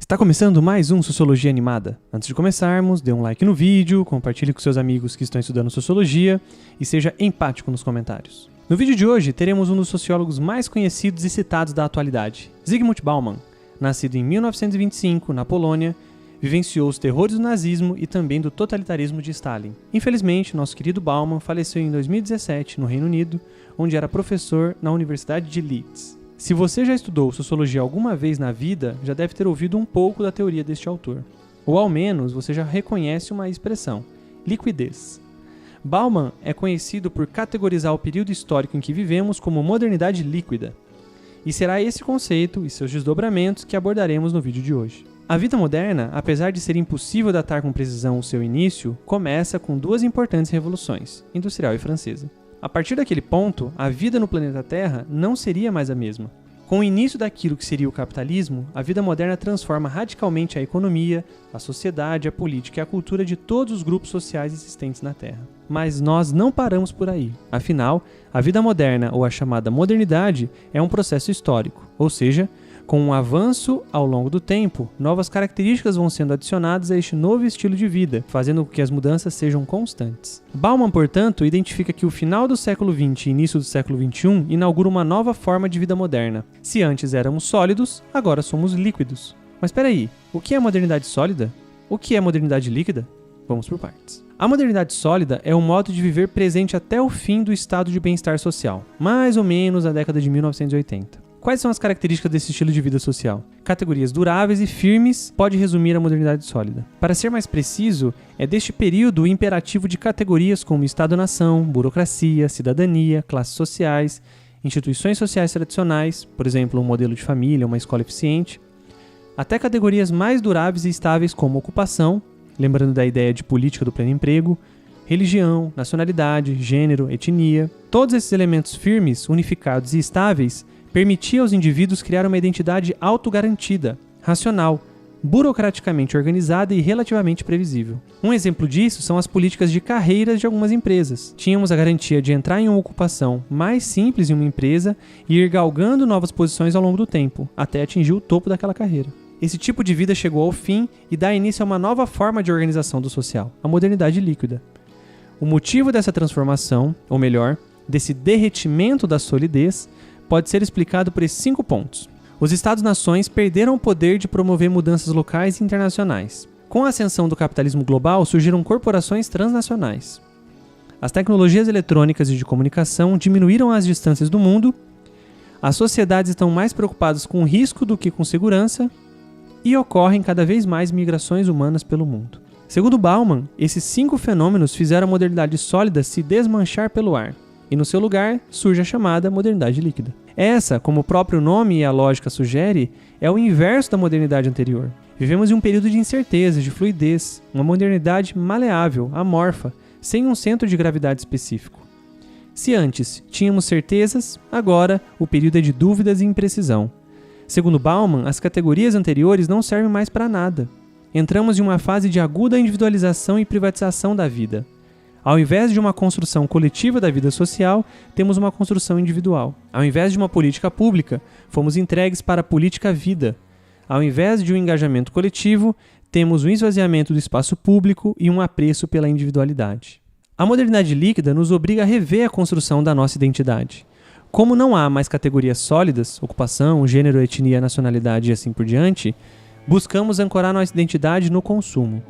Está começando mais um Sociologia Animada. Antes de começarmos, dê um like no vídeo, compartilhe com seus amigos que estão estudando Sociologia e seja empático nos comentários. No vídeo de hoje, teremos um dos sociólogos mais conhecidos e citados da atualidade, Zygmunt Bauman. Nascido em 1925, na Polônia, vivenciou os terrores do nazismo e também do totalitarismo de Stalin. Infelizmente, nosso querido Bauman faleceu em 2017, no Reino Unido, onde era professor na Universidade de Leeds. Se você já estudou sociologia alguma vez na vida, já deve ter ouvido um pouco da teoria deste autor. Ou ao menos, você já reconhece uma expressão: liquidez. Bauman é conhecido por categorizar o período histórico em que vivemos como modernidade líquida. E será esse conceito e seus desdobramentos que abordaremos no vídeo de hoje. A vida moderna, apesar de ser impossível datar com precisão o seu início, começa com duas importantes revoluções, industrial e francesa. A partir daquele ponto, a vida no planeta Terra não seria mais a mesma. Com o início daquilo que seria o capitalismo, a vida moderna transforma radicalmente a economia, a sociedade, a política e a cultura de todos os grupos sociais existentes na Terra. Mas nós não paramos por aí. Afinal, a vida moderna, ou a chamada modernidade, é um processo histórico, ou seja, com um avanço ao longo do tempo, novas características vão sendo adicionadas a este novo estilo de vida, fazendo com que as mudanças sejam constantes. Bauman, portanto, identifica que o final do século XX e início do século XXI inaugura uma nova forma de vida moderna. Se antes éramos sólidos, agora somos líquidos. Mas espera aí, o que é modernidade sólida? O que é modernidade líquida? Vamos por partes. A modernidade sólida é um modo de viver presente até o fim do estado de bem-estar social, mais ou menos na década de 1980. Quais são as características desse estilo de vida social? Categorias duráveis e firmes pode resumir a modernidade sólida. Para ser mais preciso, é deste período o imperativo de categorias como Estado-nação, burocracia, cidadania, classes sociais, instituições sociais tradicionais, por exemplo, um modelo de família, uma escola eficiente, até categorias mais duráveis e estáveis como ocupação, lembrando da ideia de política do pleno emprego, religião, nacionalidade, gênero, etnia. Todos esses elementos firmes, unificados e estáveis permitia aos indivíduos criar uma identidade autogarantida, racional, burocraticamente organizada e relativamente previsível. Um exemplo disso são as políticas de carreiras de algumas empresas. Tínhamos a garantia de entrar em uma ocupação mais simples em uma empresa e ir galgando novas posições ao longo do tempo, até atingir o topo daquela carreira. Esse tipo de vida chegou ao fim e dá início a uma nova forma de organização do social, a modernidade líquida. O motivo dessa transformação, ou melhor, desse derretimento da solidez, pode ser explicado por esses 5 pontos. Os Estados-nações perderam o poder de promover mudanças locais e internacionais. Com a ascensão do capitalismo global, surgiram corporações transnacionais. As tecnologias eletrônicas e de comunicação diminuíram as distâncias do mundo, as sociedades estão mais preocupadas com risco do que com segurança, e ocorrem cada vez mais migrações humanas pelo mundo. Segundo Bauman, esses 5 fenômenos fizeram a modernidade sólida se desmanchar pelo ar. E no seu lugar surge a chamada modernidade líquida. Essa, como o próprio nome e a lógica sugere, é o inverso da modernidade anterior. Vivemos em um período de incerteza, de fluidez, uma modernidade maleável, amorfa, sem um centro de gravidade específico. Se antes tínhamos certezas, agora o período é de dúvidas e imprecisão. Segundo Bauman, as categorias anteriores não servem mais para nada. Entramos em uma fase de aguda individualização e privatização da vida. Ao invés de uma construção coletiva da vida social, temos uma construção individual. Ao invés de uma política pública, fomos entregues para a política vida. Ao invés de um engajamento coletivo, temos um esvaziamento do espaço público e um apreço pela individualidade. A modernidade líquida nos obriga a rever a construção da nossa identidade. Como não há mais categorias sólidas, ocupação, gênero, etnia, nacionalidade e assim por diante, buscamos ancorar nossa identidade no consumo.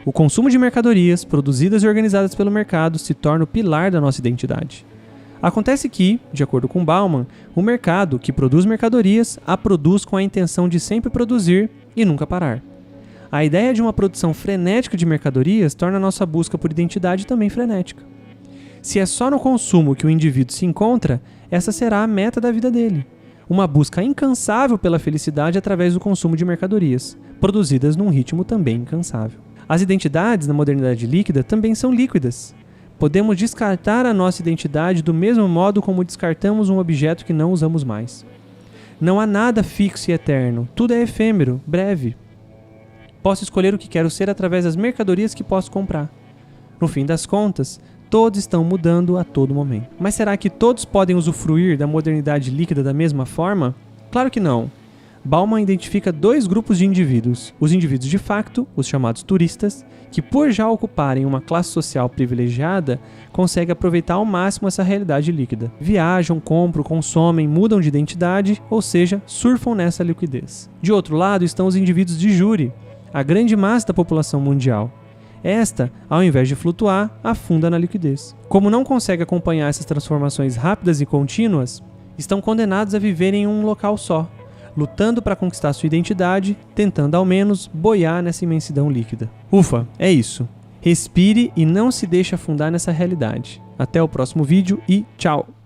O consumo de mercadorias, produzidas e organizadas pelo mercado, se torna o pilar da nossa identidade. Acontece que, de acordo com Bauman, o mercado, que produz mercadorias, a produz com a intenção de sempre produzir e nunca parar. A ideia de uma produção frenética de mercadorias torna a nossa busca por identidade também frenética. Se é só no consumo que o indivíduo se encontra, essa será a meta da vida dele. Uma busca incansável pela felicidade através do consumo de mercadorias, produzidas num ritmo também incansável. As identidades na modernidade líquida também são líquidas. Podemos descartar a nossa identidade do mesmo modo como descartamos um objeto que não usamos mais. Não há nada fixo e eterno, tudo é efêmero, breve. Posso escolher o que quero ser através das mercadorias que posso comprar. No fim das contas, todos estão mudando a todo momento. Mas será que todos podem usufruir da modernidade líquida da mesma forma? Claro que não. Bauman identifica dois grupos de indivíduos: os indivíduos de facto, os chamados turistas, que por já ocuparem uma classe social privilegiada, conseguem aproveitar ao máximo essa realidade líquida. Viajam, compram, consomem, mudam de identidade, ou seja, surfam nessa liquidez. De outro lado estão os indivíduos de jure, a grande massa da população mundial. Esta, ao invés de flutuar, afunda na liquidez. Como não consegue acompanhar essas transformações rápidas e contínuas, estão condenados a viver em um local só, lutando para conquistar sua identidade, tentando ao menos boiar nessa imensidão líquida. Ufa, é isso. Respire e não se deixe afundar nessa realidade. Até o próximo vídeo e tchau!